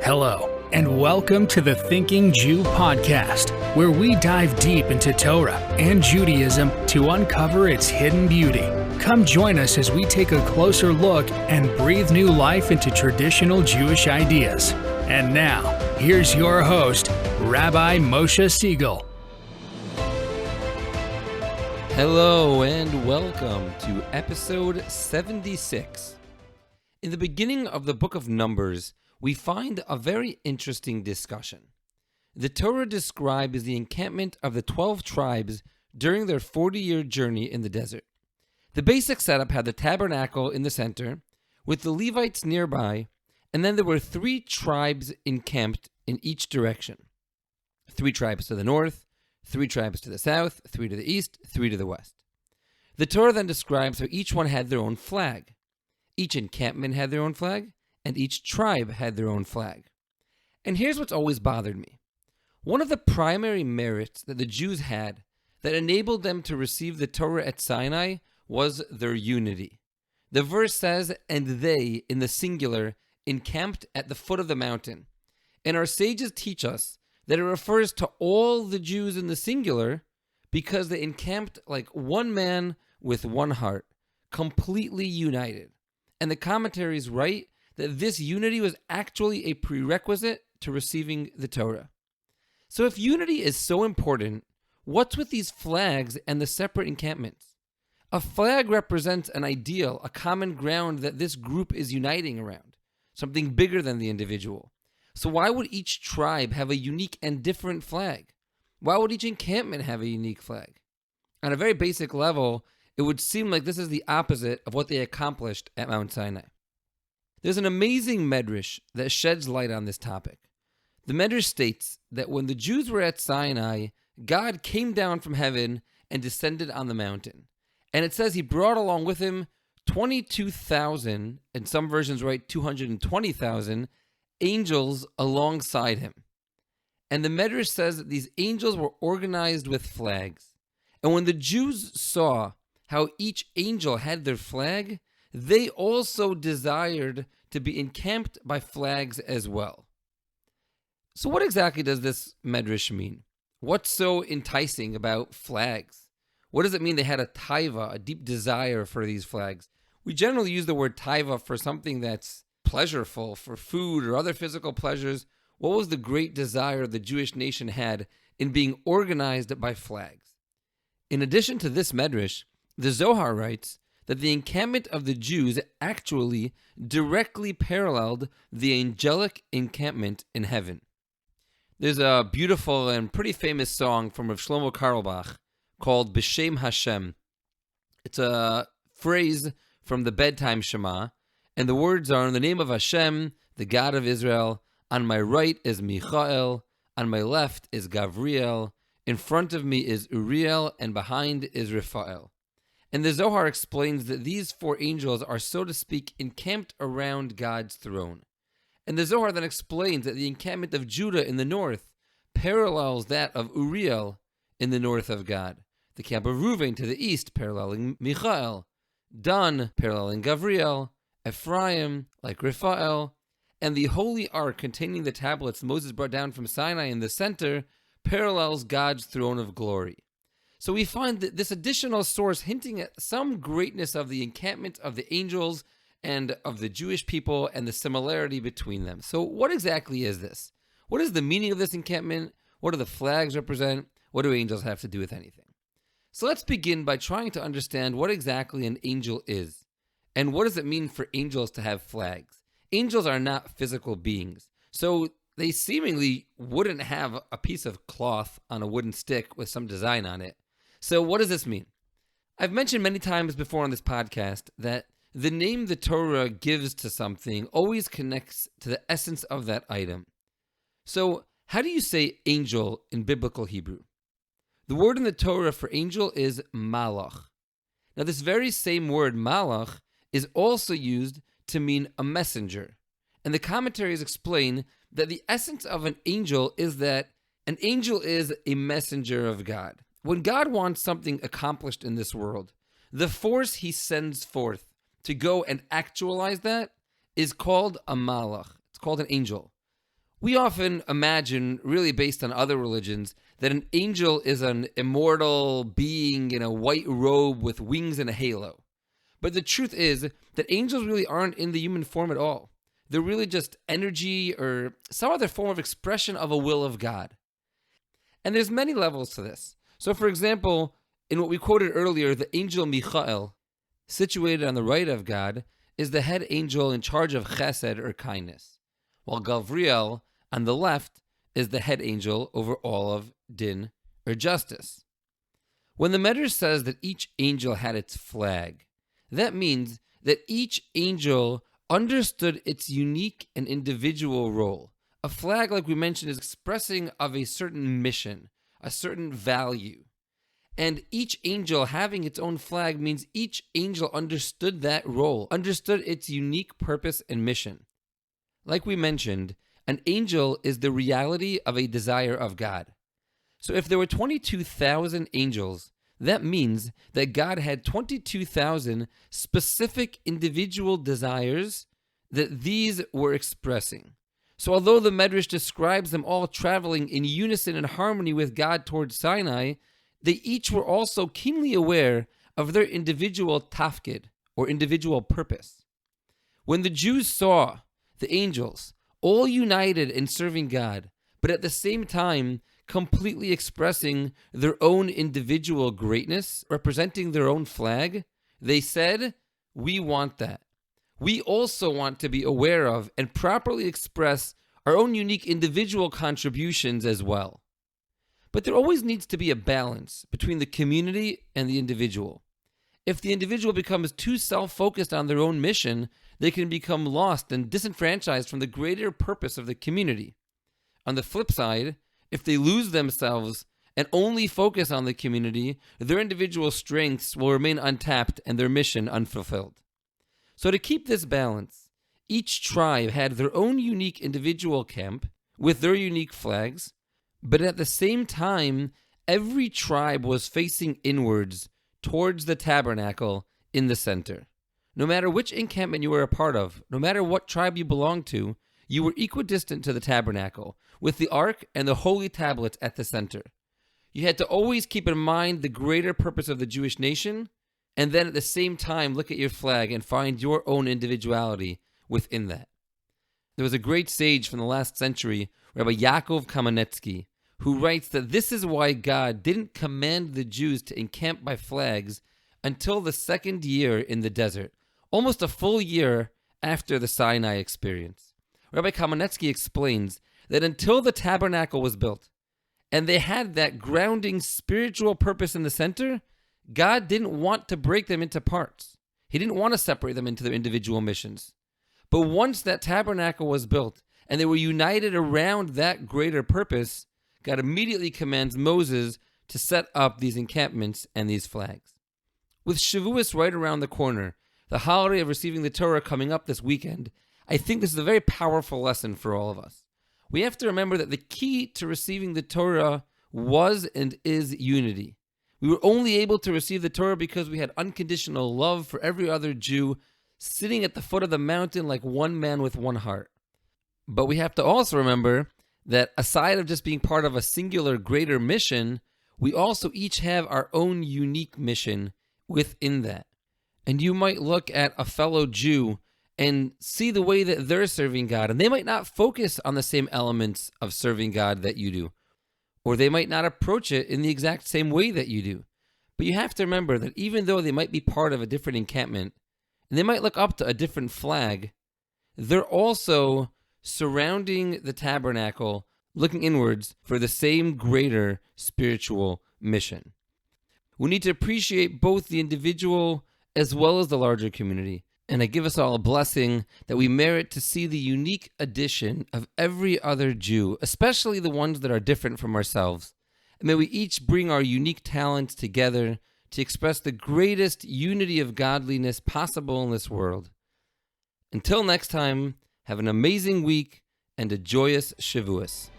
Hello, and welcome to the Thinking Jew podcast, where we dive deep into Torah and Judaism to uncover its hidden beauty. Come join us as we take a closer look and breathe new life into traditional Jewish ideas. And now, here's your host, Rabbi Moshe Siegel. Hello and welcome to episode 76. In the beginning of the book of Numbers, we find a very interesting discussion. The Torah describes the encampment of the 12 tribes during their 40-year journey in the desert. The basic setup had the Tabernacle in the center, with the Levites nearby, and then there were 3 tribes encamped in each direction. 3 tribes to the north, 3 tribes to the south, 3 to the east, 3 to the west. The Torah then describes how each one had their own flag. Each encampment had their own flag, and each tribe had their own flag. And here's what's always bothered me. One of the primary merits that the Jews had that enabled them to receive the Torah at Sinai was their unity. The verse says, "And they," in the singular, encamped at the foot of the mountain. And our sages teach us that it refers to all the Jews in the singular because they encamped like one man with one heart, completely united. And the commentaries write that this unity was actually a prerequisite to receiving the Torah. So if unity is so important, what's with these flags and the separate encampments? A flag represents an ideal, a common ground that this group is uniting around, something bigger than the individual. So why would each tribe have a unique and different flag? Why would each encampment have a unique flag? On a very basic level, it would seem like this is the opposite of what they accomplished at Mount Sinai. There's an amazing medrash that sheds light on this topic. The medrash states that when the Jews were at Sinai, God came down from heaven and descended on the mountain. And it says he brought along with him 22,000, and some versions write 220,000, angels alongside him. And the medrash says that these angels were organized with flags. And when the Jews saw how each angel had their flag, they also desired to be encamped by flags as well. So what exactly does this medrash mean? What's so enticing about flags? What does it mean they had a taiva, a deep desire for these flags? We generally use the word taiva for something that's pleasureful, for food or other physical pleasures. What was the great desire the Jewish nation had in being organized by flags? In addition to this medrash, the Zohar writes that the encampment of the Jews actually directly paralleled the angelic encampment in heaven. There's a beautiful and pretty famous song from Rav Shlomo Carlebach called B'Shem Hashem. It's a phrase from the bedtime Shema, and the words are, "In the name of Hashem, the God of Israel, on my right is Michael, on my left is Gavriel, in front of me is Uriel, and behind is Raphael." And the Zohar explains that these 4 angels are, so to speak, encamped around God's throne. And the Zohar then explains that the encampment of Judah in the north parallels that of Uriel in the north of God. The camp of Reuven to the east paralleling Michael, Dan paralleling Gavriel, Ephraim like Raphael, and the holy ark containing the tablets Moses brought down from Sinai in the center parallels God's throne of glory. So we find that this additional source hinting at some greatness of the encampment of the angels and of the Jewish people and the similarity between them. So what exactly is this? What is the meaning of this encampment? What do the flags represent? What do angels have to do with anything? So let's begin by trying to understand what exactly an angel is. And what does it mean for angels to have flags? Angels are not physical beings. So they seemingly wouldn't have a piece of cloth on a wooden stick with some design on it. So what does this mean? I've mentioned many times before on this podcast that the name the Torah gives to something always connects to the essence of that item. So how do you say angel in biblical Hebrew? The word in the Torah for angel is malach. Now this very same word malach is also used to mean a messenger. And the commentaries explain that the essence of an angel is that an angel is a messenger of God. When God wants something accomplished in this world, the force he sends forth to go and actualize that is called a malach. It's called an angel. We often imagine, really based on other religions, that an angel is an immortal being in a white robe with wings and a halo. But the truth is that angels really aren't in the human form at all. They're really just energy or some other form of expression of a will of God. And there's many levels to this. So for example, in what we quoted earlier, the angel Michael, situated on the right of God, is the head angel in charge of chesed or kindness, while Gabriel, on the left, is the head angel over all of din or justice. When the Medrash says that each angel had its flag, that means that each angel understood its unique and individual role. A flag, like we mentioned, is expressing of a certain mission, a certain value. And each angel having its own flag means each angel understood that role, understood its unique purpose and mission. Like we mentioned, an angel is the reality of a desire of God. So if there were 22,000 angels, that means that God had 22,000 specific individual desires that these were expressing. So although the Medrash describes them all traveling in unison and harmony with God towards Sinai, they each were also keenly aware of their individual tafkid, or individual purpose. When the Jews saw the angels all united in serving God, but at the same time completely expressing their own individual greatness, representing their own flag, they said, "We want that. We also want to be aware of and properly express our own unique individual contributions as well." But there always needs to be a balance between the community and the individual. If the individual becomes too self-focused on their own mission, they can become lost and disenfranchised from the greater purpose of the community. On the flip side, if they lose themselves and only focus on the community, their individual strengths will remain untapped and their mission unfulfilled. So to keep this balance, each tribe had their own unique individual camp with their unique flags, but at the same time, every tribe was facing inwards towards the tabernacle in the center. No matter which encampment you were a part of, no matter what tribe you belonged to, you were equidistant to the tabernacle, with the ark and the holy tablets at the center. You had to always keep in mind the greater purpose of the Jewish nation, and then at the same time look at your flag and find your own individuality within that. There was a great sage from the last century, Rabbi Yaakov Kamenetsky, who writes that this is why God didn't command the Jews to encamp by flags until the second year in the desert, almost a full year after the Sinai experience. Rabbi Kamenetsky explains that until the tabernacle was built, and they had that grounding spiritual purpose in the center, God didn't want to break them into parts. He didn't want to separate them into their individual missions. But once that tabernacle was built, and they were united around that greater purpose, God immediately commands Moses to set up these encampments and these flags. With Shavuos right around the corner, the holiday of receiving the Torah coming up this weekend, I think this is a very powerful lesson for all of us. We have to remember that the key to receiving the Torah was and is unity. We were only able to receive the Torah because we had unconditional love for every other Jew, sitting at the foot of the mountain like one man with one heart. But we have to also remember that aside of just being part of a singular greater mission, we also each have our own unique mission within that. And you might look at a fellow Jew and see the way that they're serving God, and they might not focus on the same elements of serving God that you do, or they might not approach it in the exact same way that you do. But you have to remember that even though they might be part of a different encampment, and they might look up to a different flag, they're also surrounding the tabernacle, looking inwards for the same greater spiritual mission. We need to appreciate both the individual as well as the larger community. And I give us all a blessing that we merit to see the unique addition of every other Jew, especially the ones that are different from ourselves. And may we each bring our unique talents together to express the greatest unity of godliness possible in this world. Until next time, have an amazing week and a joyous Shavuos.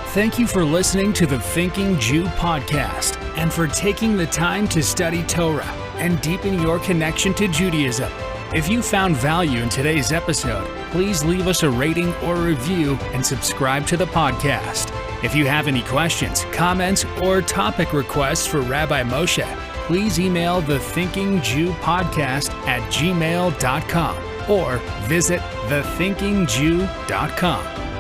Thank you for listening to the Thinking Jew podcast and for taking the time to study Torah and deepen your connection to Judaism. If you found value in today's episode, please leave us a rating or review and subscribe to the podcast. If you have any questions, comments, or topic requests for Rabbi Moshe, please email thethinkingjewpodcast@gmail.com or visit thethinkingjew.com.